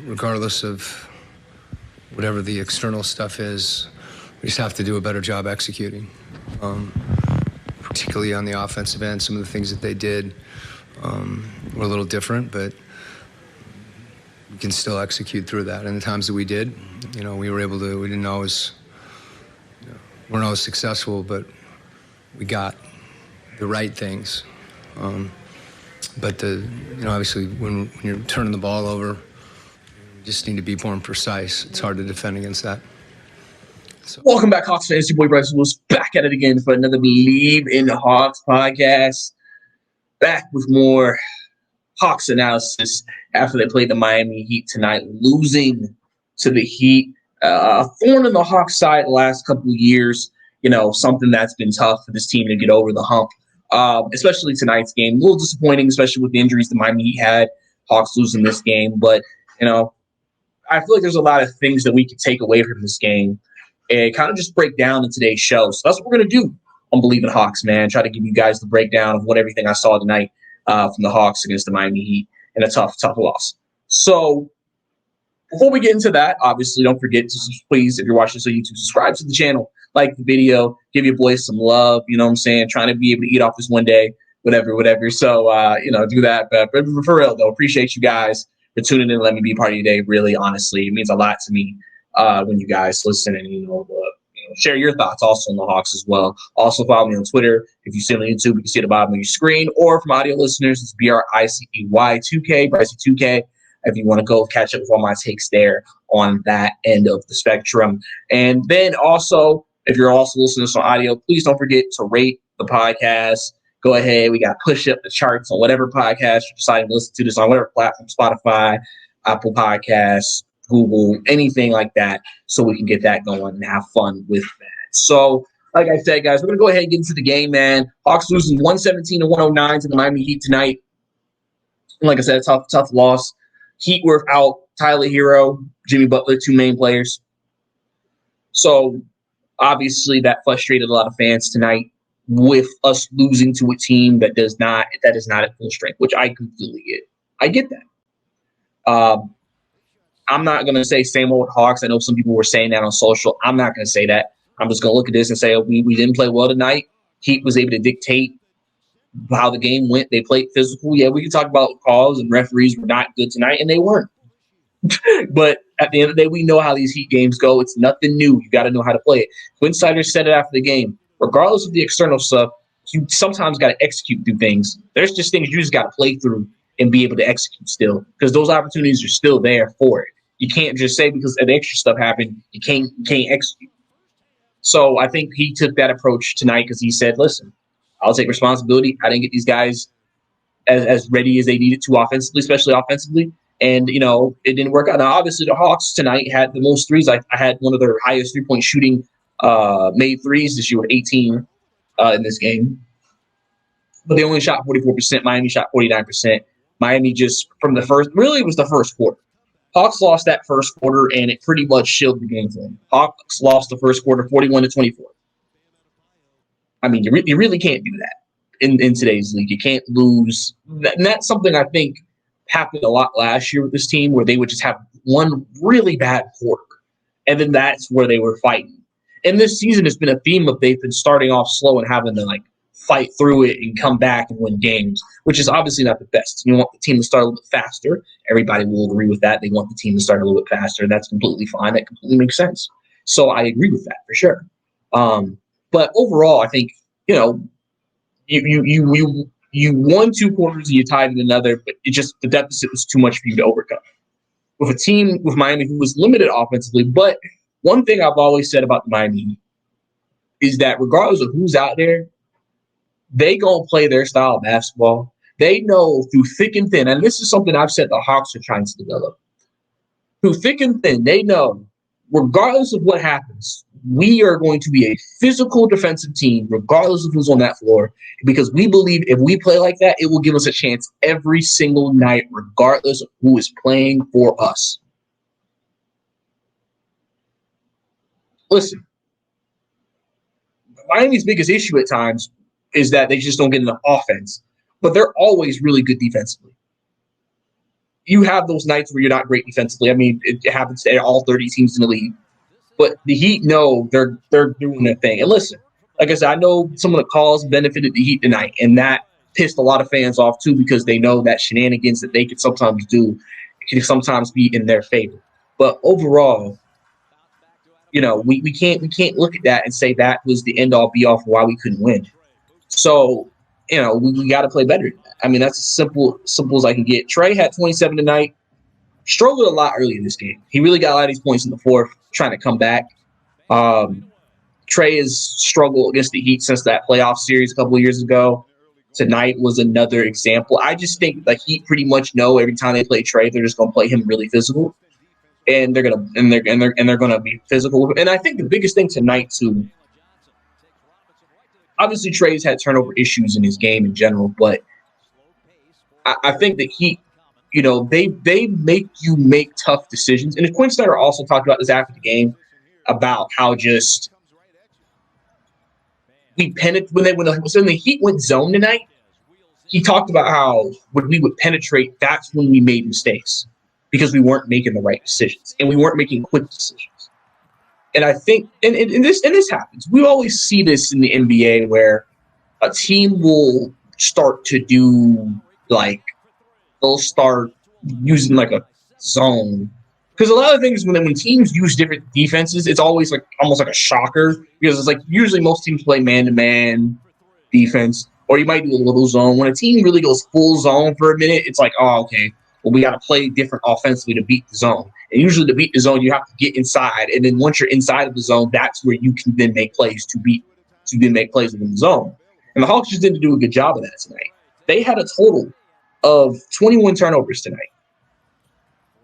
regardless of whatever the external stuff is, we just have to do a better job executing, particularly on the offensive end. Some of the things that they did were a little different, but we can still execute through that. And the times that we did, we were able to, we didn't always, weren't always successful, but we got the right things. But obviously when you're turning the ball over, you just need to be more precise. It's hard to defend against that. So. Welcome back, Hawks fans. Your boy Bryce was back at it again for another Bleav In Hawks podcast. Back with more Hawks analysis after they played the Miami Heat tonight, losing to the Heat. A thorn in the Hawks side the last couple of years. Something that's been tough for this team to get over the hump. Especially tonight's game. A little disappointing, especially with the injuries the Miami Heat had. Hawks losing this game. But, I feel like there's a lot of things that we can take away from this game and kind of just break down in today's show. So that's what we're going to do on Bleav In Hawks, man. Try to give you guys the breakdown of everything I saw tonight from the Hawks against the Miami Heat in a tough loss. So before we get into that, obviously, don't forget to please, if you're watching this on YouTube, subscribe to the channel, like the video, give your boys some love. You know what I'm saying? Trying to be able to eat off this one day, whatever. So, do that. But for real, though, appreciate you guys for tuning in and letting me be part of your day. Really, honestly, it means a lot to me when you guys listen and, share your thoughts also on the Hawks as well. Also, follow me on Twitter. If you see it on YouTube, you can see it at the bottom of your screen. Or from audio listeners, it's BRICEY2K, Brycey2K. If you want to go catch up with all my takes there on that end of the spectrum. And then also, if you're also listening to this on audio, please don't forget to rate the podcast. Go ahead. We got push up the charts on whatever podcast you're deciding to listen to this on, whatever platform, Spotify, Apple Podcasts, Google, anything like that, so we can get that going and have fun with that. So, like I said, guys, we're going to go ahead and get into the game, man. Hawks losing 117-109 to the Miami Heat tonight. Like I said, a tough loss. Heat were out Tyler Hero, Jimmy Butler, two main players. So, obviously, that frustrated a lot of fans tonight with us losing to a team that is not at full strength, which I completely get. I get that. I'm not going to say same old Hawks. I know some people were saying that on social. I'm not going to say that. I'm just going to look at this and say, we didn't play well tonight. Heat was able to dictate how the game went. They played physical. Yeah, we can talk about calls and referees were not good tonight, and they weren't. But at the end of the day, we know how these Heat games go. It's nothing new. You got to know how to play it. Quinn Snyder said it after the game. Regardless of the external stuff, you sometimes got to execute through things. There's just things you just got to play through and be able to execute still, because those opportunities are still there for it. You can't just say because the extra stuff happened, you can't execute. So I think he took that approach tonight because he said, listen, I'll take responsibility. I didn't get these guys as ready as they needed to offensively, especially offensively. And, it didn't work out. Now, obviously, the Hawks tonight had the most threes. I had one of their highest three-point shooting made threes this year with 18 in this game. But they only shot 44%. Miami shot 49%. Miami just from the first, really it was the first quarter. Hawks lost that first quarter, and it pretty much shielded the game for them. Hawks lost the first quarter 41-24. I mean, you really can't do that in today's league. You can't lose. And that's something I think happened a lot last year with this team, where they would just have one really bad quarter, and then that's where they were fighting. And this season has been a theme of they've been starting off slow and having to fight through it and come back and win games, which is obviously not the best. You want the team to start a little bit faster. Everybody will agree with that. They want the team to start a little bit faster. That's completely fine. That completely makes sense. So I agree with that for sure. But overall, I think, you won two quarters and you tied in another, but the deficit was too much for you to overcome. With a team with Miami who was limited offensively, but one thing I've always said about the Miami Heat is that regardless of who's out there, they going to play their style of basketball. They know through thick and thin, and this is something I've said the Hawks are trying to develop. Through thick and thin, they know, regardless of what happens, we are going to be a physical defensive team, regardless of who's on that floor, because we believe if we play like that, it will give us a chance every single night, regardless of who is playing for us. Listen, Miami's biggest issue at times is that they just don't get enough offense, but they're always really good defensively. you have those nights where you're not great defensively. I mean, it happens to all 30 teams in the league. But the Heat know they're doing their thing. And listen, like I said, I know some of the calls benefited the Heat tonight, and that pissed a lot of fans off too because they know that shenanigans that they can sometimes do can sometimes be in their favor. But overall, we can't look at that and say that was the end all be all for why we couldn't win. So, we got to play better than that. I mean, that's as simple as I can get. Trey had 27 tonight. Struggled a lot early in this game. He really got a lot of these points in the fourth, trying to come back. Trey has struggled against the Heat since that playoff series a couple of years ago. Tonight was another example. I just think the Heat pretty much know every time they play Trey, they're just going to play him really physical, and they're gonna be physical. And I think the biggest thing tonight too, obviously Trey's had turnover issues in his game in general, but I think the Heat, they make you make tough decisions. And Quinn Snyder also talked about this after the game about how just we penetrate when the Heat went zone tonight. He talked about how when we would penetrate, that's when we made mistakes because we weren't making the right decisions and we weren't making quick decisions. And I think, and this happens. We always see this in the NBA where a team will start to do they'll start using like a zone. Because a lot of things when teams use different defenses, it's always almost like a shocker because it's usually most teams play man-to-man defense, or you might do a little zone. When a team really goes full zone for a minute, it's like, oh, okay, well, we got to play different offensively to beat the zone. And usually to beat the zone, you have to get inside. And then once you're inside of the zone, that's where you can then make plays within the zone. And the Hawks just didn't do a good job of that tonight. They had a total of 21 turnovers tonight.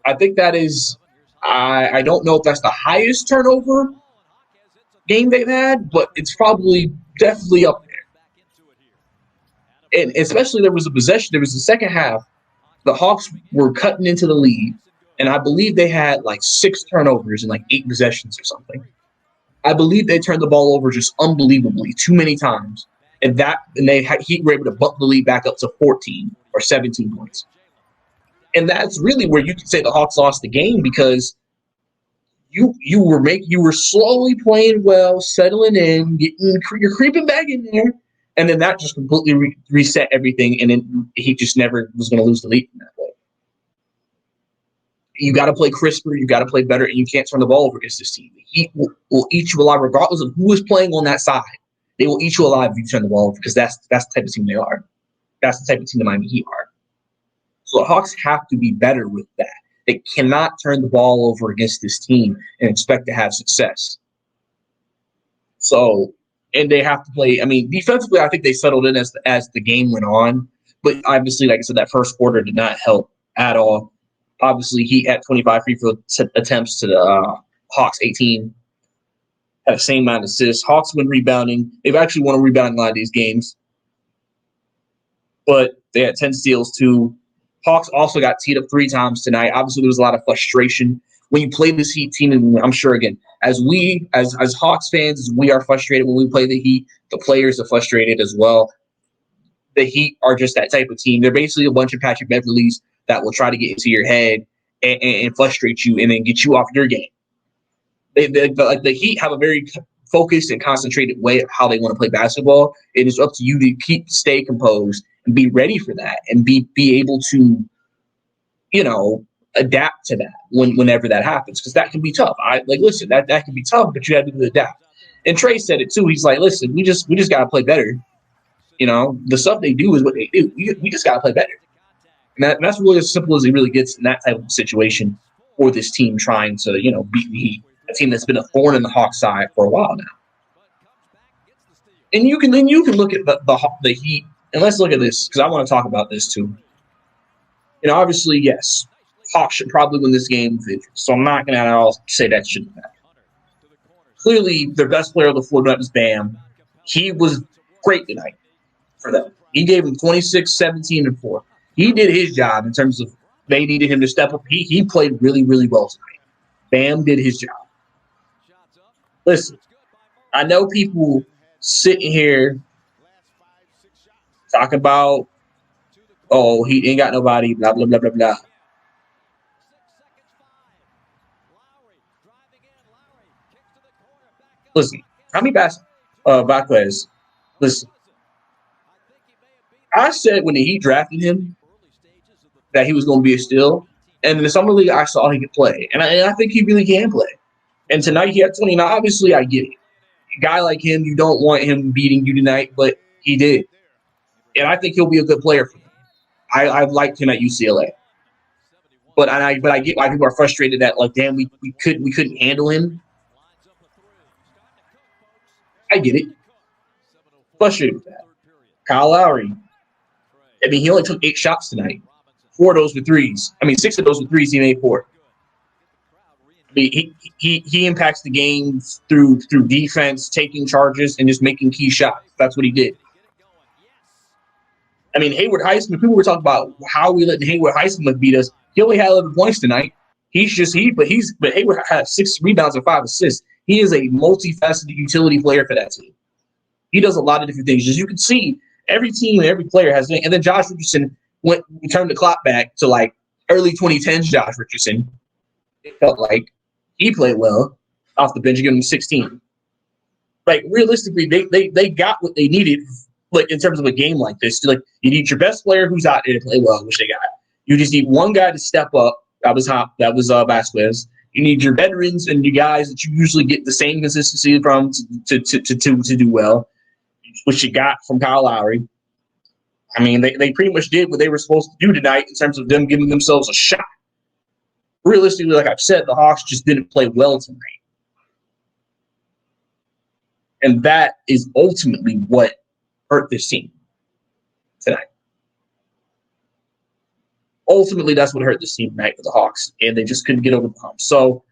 I think that is, I don't know if that's the highest turnover game they've had, but it's probably definitely up there. And especially there was the second half, the Hawks were cutting into the lead, and I Bleav they had 6 turnovers in 8 possessions or something. I Bleav they turned the ball over just unbelievably too many times, and Heat were able to bump the lead back up to 14 or 17 points. And that's really where you can say the Hawks lost the game because you were slowly playing well, settling in, you're creeping back in there, and then that just completely reset everything, and then he just never was going to lose the lead in that way. You got to play crisper, you got to play better, and you can't turn the ball over against this team. The Heat will eat you alive regardless of who is playing on that side. They will eat you alive if you turn the ball over because that's the type of team they are. That's the type of team the Miami Heat are. So the Hawks have to be better with that. They cannot turn the ball over against this team and expect to have success. So, and they have to play. I mean, defensively, I think they settled in as the game went on. But obviously, like I said, that first quarter did not help at all. Obviously, he had 25 free throw attempts to the Hawks 18. Had the same amount of assists. Hawks win rebounding. They've actually won a rebounding a lot of these games. But they had 10 steals too. Hawks also got teed up 3 times tonight. Obviously, there was a lot of frustration when you play this Heat team. And I'm sure, again, as Hawks fans, we are frustrated when we play the Heat. The players are frustrated as well. The Heat are just that type of team. They're basically a bunch of Patrick Beverleys that will try to get into your head and frustrate you and then get you off your game. The Heat have a very focused and concentrated way of how they want to play basketball. It is up to you to stay composed and be ready for that and be able to, adapt to that whenever that happens, because that can be tough. Listen, that can be tough, but you have to adapt. And Trey said it too. He's like, listen, we just got to play better. The stuff they do is what they do. We just got to play better. And that's really as simple as it really gets in that type of situation for this team trying to, beat the Heat, a team that's been a thorn in the Hawks side for a while now. And you can look at the Heat, and let's look at this because I want to talk about this too. Obviously, yes, Hawks should probably win this game, so I'm not going to at all say that shouldn't matter. Clearly, their best player on the floor was Bam. He was great tonight for them. He gave them 26, 17, and 4. He did his job in terms of they needed him to step up. He played really, really well tonight. Bam did his job. Listen, I know people sitting here talking about, oh, he ain't got nobody, blah, blah, blah, blah, blah. listen, Tommy Vasquez, listen, I said when the Heat drafted him that he was going to be a steal. And in the summer league, I saw he could play. And I think he really can play. And tonight he had 20. Now, obviously, I get it. A guy like him, you don't want him beating you tonight, but he did. And I think he'll be a good player for them. I liked him at UCLA. But I get why people are frustrated that, like, damn, we couldn't handle him. I get it. Frustrated with that. Kyle Lowry. I mean, he only took 8 shots tonight. 4 of those were threes. I mean, 6 of those were threes. He made 4. I mean, he impacts the game through defense, taking charges, and just making key shots. That's what he did. I mean, Haywood Highsmith. People were talking about how we let Haywood Highsmith beat us. He only had 11 points tonight. But Haywood had 6 rebounds and 5 assists. He is a multifaceted utility player for that team. He does a lot of different things. As you can see, every team and every player has. And then Josh Richardson turned the clock back to like early 2010s. Josh Richardson. It felt like he played well off the bench, giving him 16. Like realistically, they got what they needed. Like in terms of a game like this, like you need your best player who's out there to play well, which they got. You just need one guy to step up. That was Vasquez. You need your veterans and your guys that you usually get the same consistency from to do well, which you got from Kyle Lowry. I mean, they pretty much did what they were supposed to do tonight in terms of them giving themselves a shot. Realistically, like I've said, the Hawks just didn't play well tonight. And that is ultimately what hurt this team tonight. Ultimately, that's what hurt this team tonight with the Hawks, and they just couldn't get over the hump. So,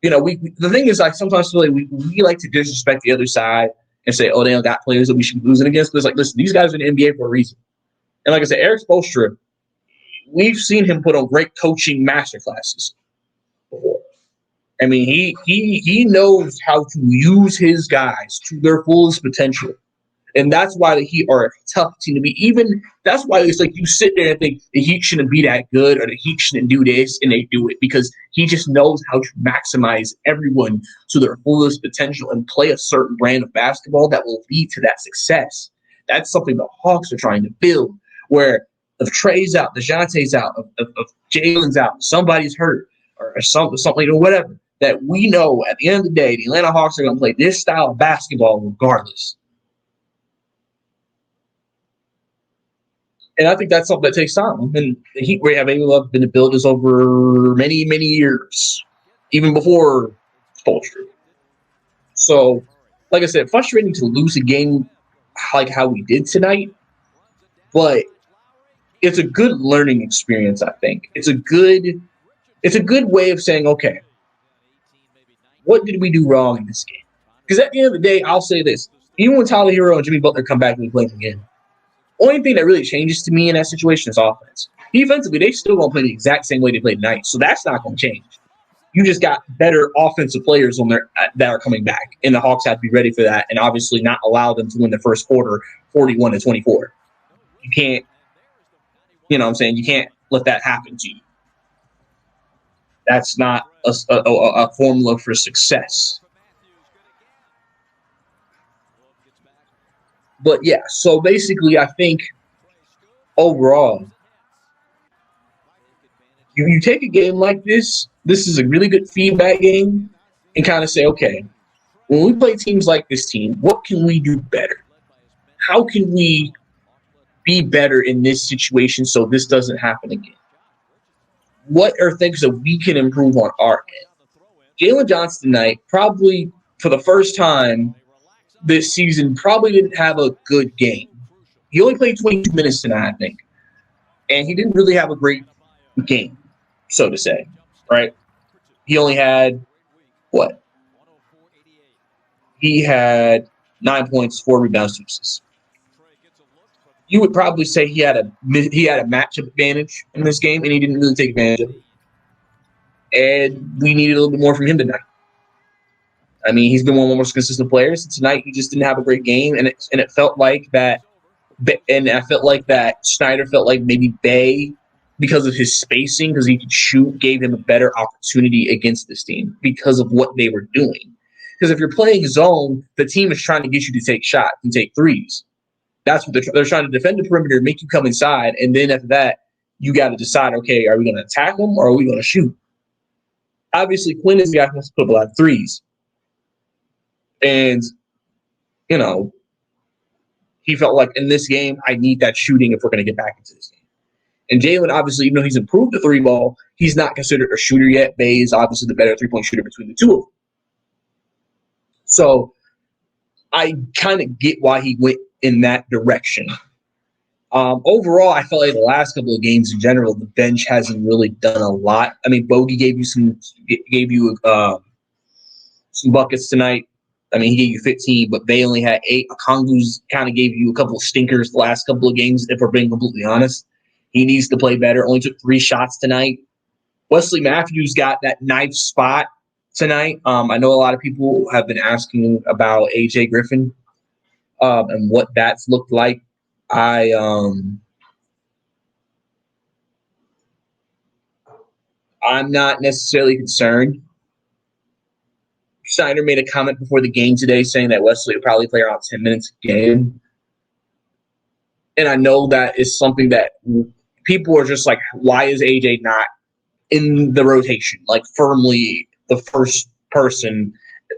you know, the thing is, I sometimes feel like we like to disrespect the other side and say, oh, they don't got players that we should be losing against. But it's like, listen, these guys are in the NBA for a reason. And like I said, Eric Spoelstra, we've seen him put on great coaching masterclasses before. I mean, he knows how to use his guys to their fullest potential. And that's why the Heat are a tough team to beat. Even that's why it's like you sit there and think the Heat shouldn't be that good or the Heat shouldn't do this, and they do it because he just knows how to maximize everyone to their fullest potential and play a certain brand of basketball that will lead to that success. That's something the Hawks are trying to build, where if Trey's out, DeJounte's out, if Jalen's out, somebody's hurt, or something or whatever, that we know at the end of the day, the Atlanta Hawks are going to play this style of basketball regardless. And I think that's something that takes time. And the Heat have been able to build this over many, many years, even before Spoelstra. So, like I said, frustrating to lose a game like how we did tonight, but it's a good learning experience, I think. It's a good way of saying, okay, what did we do wrong in this game? Because at the end of the day, I'll say this. Even when Tyler Hero and Jimmy Butler come back and we play again, only thing that really changes to me in that situation is offense. Defensively, they still going to play the exact same way they played tonight, so that's not going to change. You just got better offensive players on there that are coming back, and the Hawks have to be ready for that and obviously not allow them to win the first quarter 41-24. You can't, you know what I'm saying, you can't let that happen to you. That's not a formula for success. But yeah, so basically, I think overall, you take a game like this is a really good feedback game, and kind of say, okay, when we play teams like this team, what can we do better? How can we be better in this situation so this doesn't happen again? What are things that we can improve on our end? Jalen Johnson tonight, probably for the first time this season, probably didn't have a good game. He only played 22 minutes tonight, I think. And he didn't really have a great game, so to say, right? He only had, what? He had 9 points, 4 rebounds, 2 assists. You would probably say he had a matchup advantage in this game, and he didn't really take advantage of it. And we needed a little bit more from him tonight. I mean, he's been one of the most consistent players. Tonight, he just didn't have a great game, and it felt like that. And I felt like that Snyder felt like maybe Bay, because of his spacing, because he could shoot, gave him a better opportunity against this team because of what they were doing. Because if you're playing zone, the team is trying to get you to take shots and take threes. That's what they're trying to defend the perimeter, make you come inside, and then after that, you got to decide, okay, are we going to attack them or are we going to shoot? Obviously, Quinn is the guy who has to put up a lot of threes. And, you know, he felt like in this game, I need that shooting if we're going to get back into this game. And Jalen, obviously, even though he's improved the three ball, he's not considered a shooter yet. Bay is obviously the better three-point shooter between the two of them. So I kind of get why he went in that direction. Overall, I felt like the last couple of games in general, the bench hasn't really done a lot. I mean, Bogey gave you some buckets tonight. I mean, he gave you 15, but they only had 8. Okongwu's kind of gave you a couple of stinkers the last couple of games, if we're being completely honest. He needs to play better. Only took 3 shots tonight. Wesley Matthews got that knife spot tonight. I know a lot of people have been asking about AJ Griffin and what that's looked like. I'm not necessarily concerned. Steiner made a comment before the game today saying that Wesley would probably play around 10 minutes a game. And I know that is something that people are just like, why is AJ not in the rotation? Like firmly the first person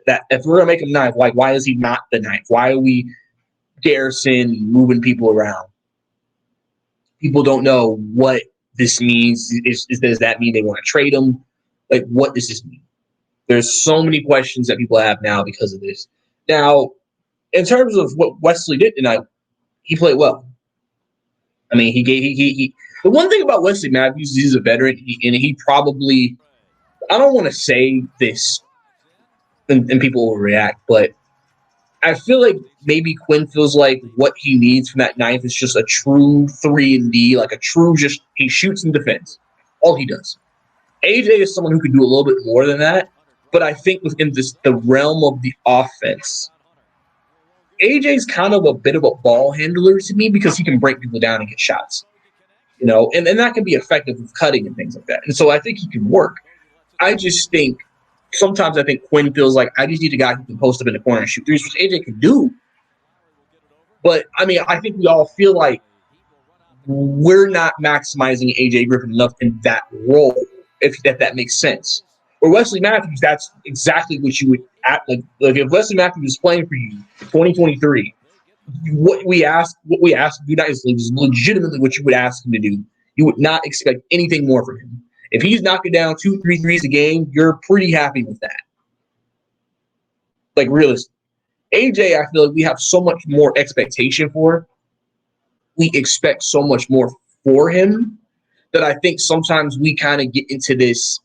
that if we're going to make him ninth, like why is he not the ninth? Why are we Garrison moving people around? People don't know what this means. Does that mean they want to trade him? Like, what does this mean? There's so many questions that people have now because of this. Now, in terms of what Wesley did tonight, he played well. I mean, he the one thing about Wesley Matthews is he's a veteran, and he probably, I don't want to say this and people will react, but I feel like maybe Quinn feels like what he needs from that ninth is just a true 3-and-D, like a true just he shoots and defends. All he does. AJ is someone who can do a little bit more than that, but I think within the realm of the offense, AJ's kind of a bit of a ball handler to me because he can break people down and get shots. You know, and that can be effective with cutting and things like that. And so I think he can work. I just think sometimes I think Quinn feels like I just need a guy who can post up in the corner and shoot threes, which AJ can do. But, I mean, I think we all feel like we're not maximizing AJ Griffin enough in that role, if that makes sense. Or Wesley Matthews, that's exactly what you would act like if Wesley Matthews was playing for you in 2023, what we ask the United States is legitimately what you would ask him to do. You would not expect anything more from him. If he's knocking down 2-3 threes a game, you're pretty happy with that. Like, realistic. AJ, I feel like we have so much more expectation for. We expect so much more for him that I think sometimes we kind of get into this,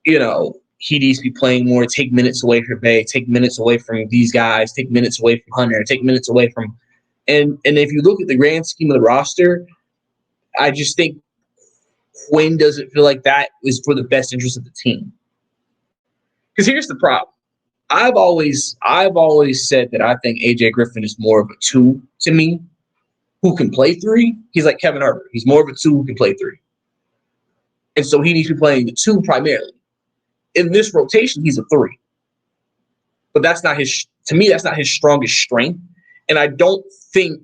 you know, he needs to be playing more, take minutes away from Bay, take minutes away from these guys, take minutes away from Hunter, take minutes away from – and if you look at the grand scheme of the roster, I just think Quinn doesn't feel like that is for the best interest of the team. Because here's the problem. I've always said that I think AJ Griffin is more of a 2 to me who can play 3. He's like Kevin Huerter. He's more of a 2 who can play 3. And so he needs to be playing the 2 primarily. In this rotation, he's a 3. But that's not his strongest strength. And I don't think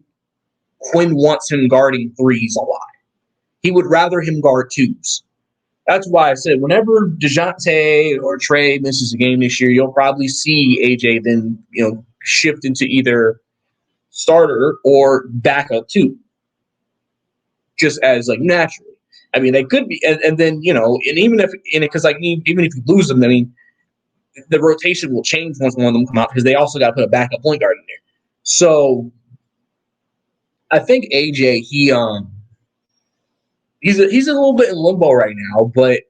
Quinn wants him guarding 3s a lot. He would rather him guard 2s. That's why I said whenever DeJounte or Trey misses a game this year, you'll probably see AJ then, you know, shift into either starter or backup 2. Just as like naturally. I mean, they could be, and then, you know, and even if even if you lose them, I mean, the rotation will change once one of them come out because they also got to put a backup point guard in there. So I think AJ, he's a little bit in limbo right now, but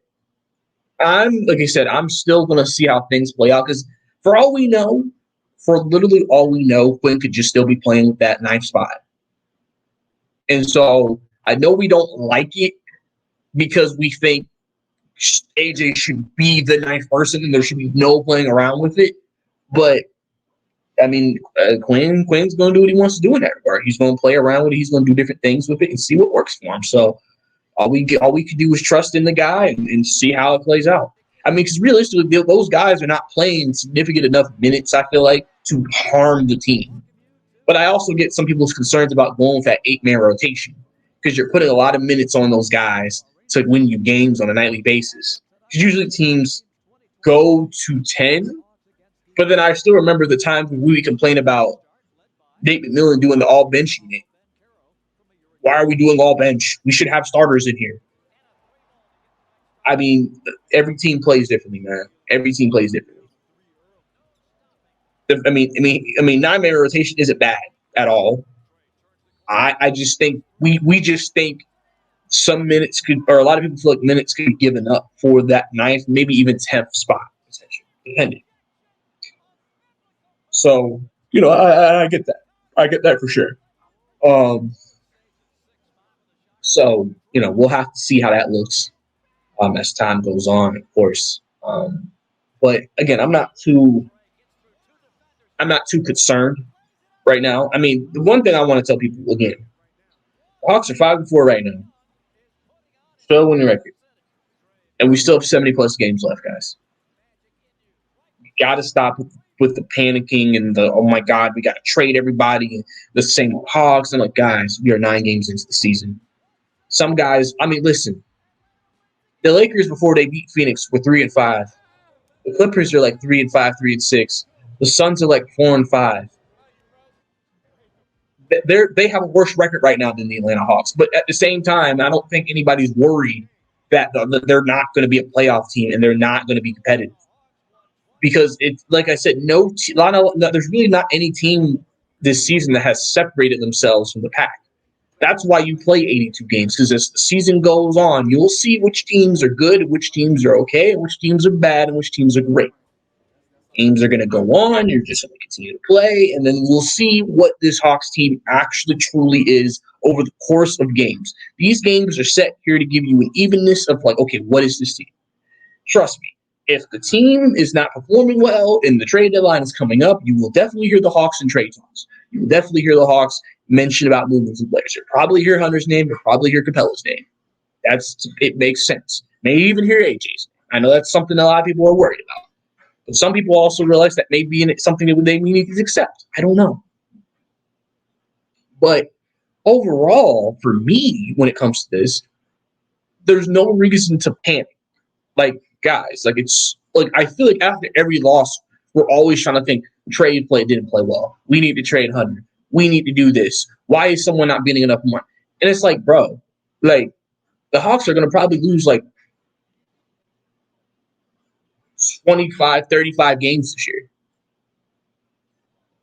like I said, I'm still gonna see how things play out because for literally all we know, Quinn could just still be playing with that 9th spot. And so I know we don't like it because we think AJ should be the 9th person and there should be no playing around with it. But I mean, Quinn's going to do what he wants to do in that regard. He's going to play around with it. He's going to do different things with it and see what works for him. So all we can do is trust in the guy and see how it plays out. I mean, because realistically, those guys are not playing significant enough minutes, I feel like, to harm the team. But I also get some people's concerns about going with that 8-man rotation because you're putting a lot of minutes on those guys to win you games on a nightly basis. Because usually teams go to 10, but then I still remember the times when we complain about Nate McMillan doing the all bench unit. Why are we doing all bench? We should have starters in here. I mean, every team plays differently, man. Every team plays differently. I mean, 9-man rotation isn't bad at all. I just think we just think some minutes could, or a lot of people feel like minutes could be given up for that ninth, maybe even 10th spot, essentially, depending. So, I get that. I get that for sure. So, we'll have to see how that looks as time goes on, of course. But again, I'm not too concerned right now. I mean, the one thing I want to tell people again, the Hawks are 5-4 right now. Still winning record. And we still have 70 plus games left, guys. You gotta stop with the panicking and the oh my god, we gotta trade everybody and the same Hawks. And like, guys, we are 9 games into the season. Some guys, I mean, listen, the Lakers before they beat Phoenix were 3-5. The Clippers are like 3-5, 3-6. The Suns are like 4-5. They have a worse record right now than the Atlanta Hawks. But at the same time, I don't think anybody's worried that they're not going to be a playoff team and they're not going to be competitive. Because it's like I said, there's really not any team this season that has separated themselves from the pack. That's why you play 82 games, because as the season goes on, you'll see which teams are good, which teams are okay, and which teams are bad, and which teams are great. Games are going to go on. You're just going to continue to play, and then we'll see what this Hawks team actually truly is over the course of games. These games are set here to give you an evenness of like, okay, what is this team? Trust me, if the team is not performing well and the trade deadline is coming up, you will definitely hear the Hawks in trade talks. You will definitely hear the Hawks mention about moving some players. You'll probably hear Hunter's name. You'll probably hear Capella's name. It makes sense. Maybe even hear AJ's name. I know that's something a lot of people are worried about. But some people also realize that may be something that we need to accept. I don't know. But overall, for me, when it comes to this, there's no reason to panic. Like, guys, like it's like I feel like after every loss, we're always trying to think didn't play well. We need to trade Hunter. We need to do this. Why is someone not getting enough money? And it's like, bro, like the Hawks are going to probably lose like 25, 35 games this year.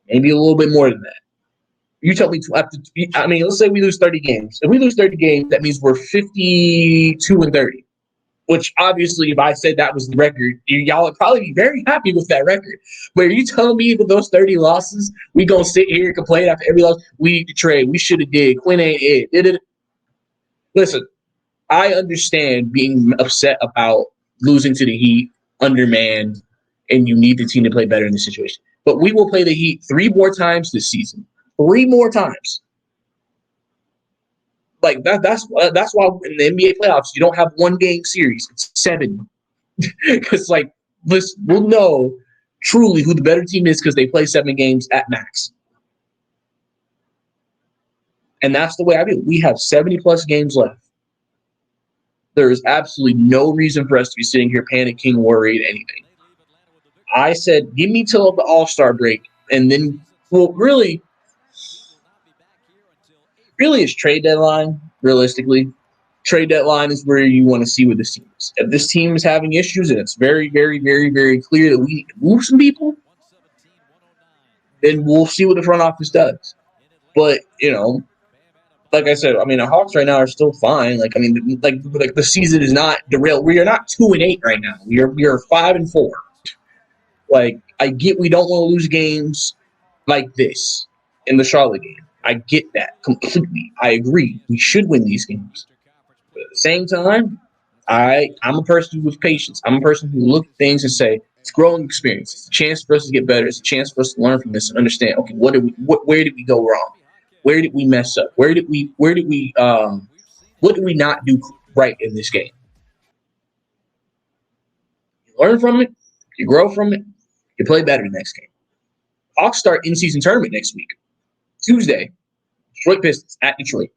Maybe a little bit more than that. You tell me, let's say we lose 30 games. If we lose 30 games, that means we're 52-30. Which obviously, if I said that was the record, y'all would probably be very happy with that record. But are you telling me with those 30 losses, we gonna sit here and complain after every loss? We need to trade. We should have did. Quinn ain't it. Did it? Listen, I understand being upset about losing to the Heat, undermanned, and you need the team to play better in this situation. But we will play the Heat 3 more times this season. 3 more times. Like that's why in the NBA playoffs you don't have 1-game series. It's 7. Because like listen, we'll know truly who the better team is because they play 7 games at max. And that's the way I view it. We have 70 plus games left. There is absolutely no reason for us to be sitting here panicking, worried, anything. I said, give me till the All-Star break, and then really it's trade deadline, realistically. Trade deadline is where you want to see what this team is. If this team is having issues and it's very, very, very, very clear that we need to move some people, then we'll see what the front office does. But, like I said, I mean, the Hawks right now are still fine. Like, I mean, like the season is not derailed. We are not 2-8 right now. We are 5-4. Like, I get we don't want to lose games like this in the Charlotte game. I get that completely. I agree. We should win these games. But at the same time, I'm a person with patience. I'm a person who look at things and say, it's growing experience. It's a chance for us to get better. It's a chance for us to learn from this and understand, okay, where did we go wrong? Where did we mess up? What did we not do right in this game? learn from it, you grow from it, you play better the next game. Hawks start in-season tournament next week. Tuesday, Detroit Pistons at Detroit.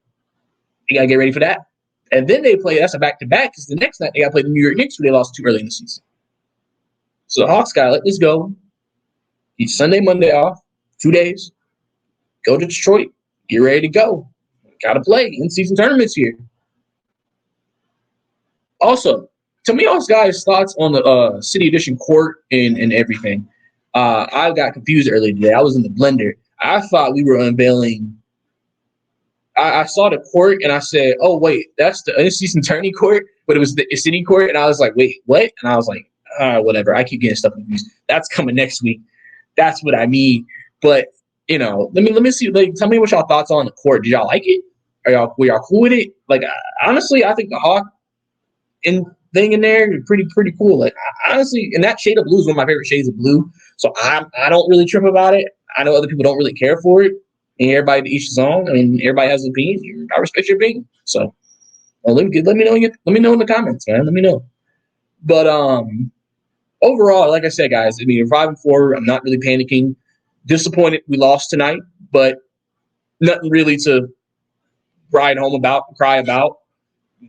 You got to get ready for that. And then they play, that's a back-to-back, because the next night they got to play the New York Knicks, who they lost too early in the season. So the Hawks got to let this go. Each Sunday, Monday off, 2 days. Go to Detroit. Get ready to go. Got to play in-season tournaments here. Also, tell me y'all's guys' thoughts on the City Edition court and everything. I got confused earlier today. I was in the blender. I thought we were unveiling. I saw the court and I said, "Oh wait, that's the in-season tourney court," but it was the city court, and I was like, "Wait, what?" And I was like, "Whatever." I keep getting stuff confused. That's coming next week. That's what I mean. But let me see. Like, tell me what y'all thoughts on the court. Did y'all like it? Were y'all cool with it? Like, honestly, I think the Hawk thing in there is pretty cool. Like, honestly, and that shade of blue is one of my favorite shades of blue. So I don't really trip about it. I know other people don't really care for it. And everybody to each his own. I mean, everybody has an opinion. I respect your opinion. So let me know in the comments, man. Let me know. But overall, like I said, guys, I mean, 5-4. I'm not really panicking. Disappointed we lost tonight, but nothing really to cry about.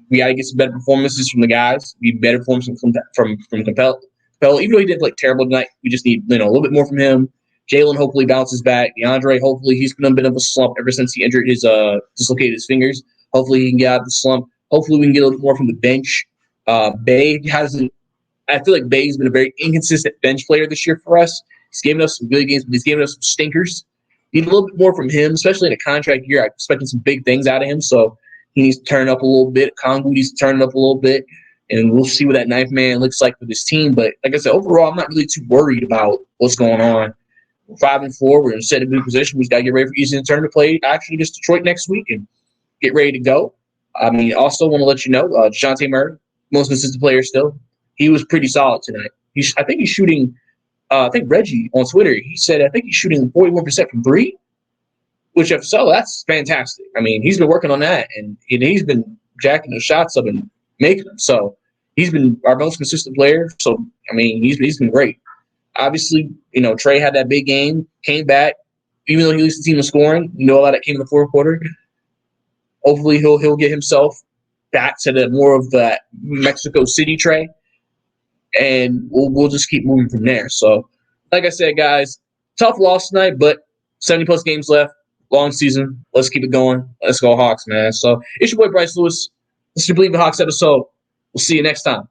We got to get some better performances from the guys. We need better performances from Capel. Even though he did like terrible tonight, we just need a little bit more from him. Jalen hopefully bounces back. DeAndre, hopefully he's been a bit of a slump ever since he injured his dislocated his fingers. Hopefully he can get out of the slump. Hopefully we can get a little more from the bench. Bay hasn't. I feel like Bay's been a very inconsistent bench player this year for us. He's given us some good games, but he's given us some stinkers. Need a little bit more from him, especially in a contract year. I'm expecting some big things out of him, so he needs to turn up a little bit. Kongu needs to turn it up a little bit, and we'll see what that ninth man looks like for this team. But like I said, overall, I'm not really too worried about what's going on. We're 5-4. We're in a set of good position. We just got to get ready for Eastern tournament play actually against Detroit next week and get ready to go. I mean, also want to let you know, DeJounte Murray, most consistent player still. He was pretty solid tonight. I think he's shooting. I think Reggie on Twitter, he said, I think he's shooting 41% from three, which if so, that's fantastic. I mean, he's been working on that, and he's been jacking the shots up and making them. So he's been our most consistent player. So, I mean, he's been great. Obviously, Trey had that big game, came back, even though he leads the team in scoring. A lot of that came in the fourth quarter. Hopefully, he'll get himself back to the more of that Mexico City Trey, and we'll just keep moving from there. So, like I said, guys, tough loss tonight, but 70-plus games left, long season. Let's keep it going. Let's go Hawks, man. So, it's your boy Bryce Lewis. This is your Bleav In Hawks episode. We'll see you next time.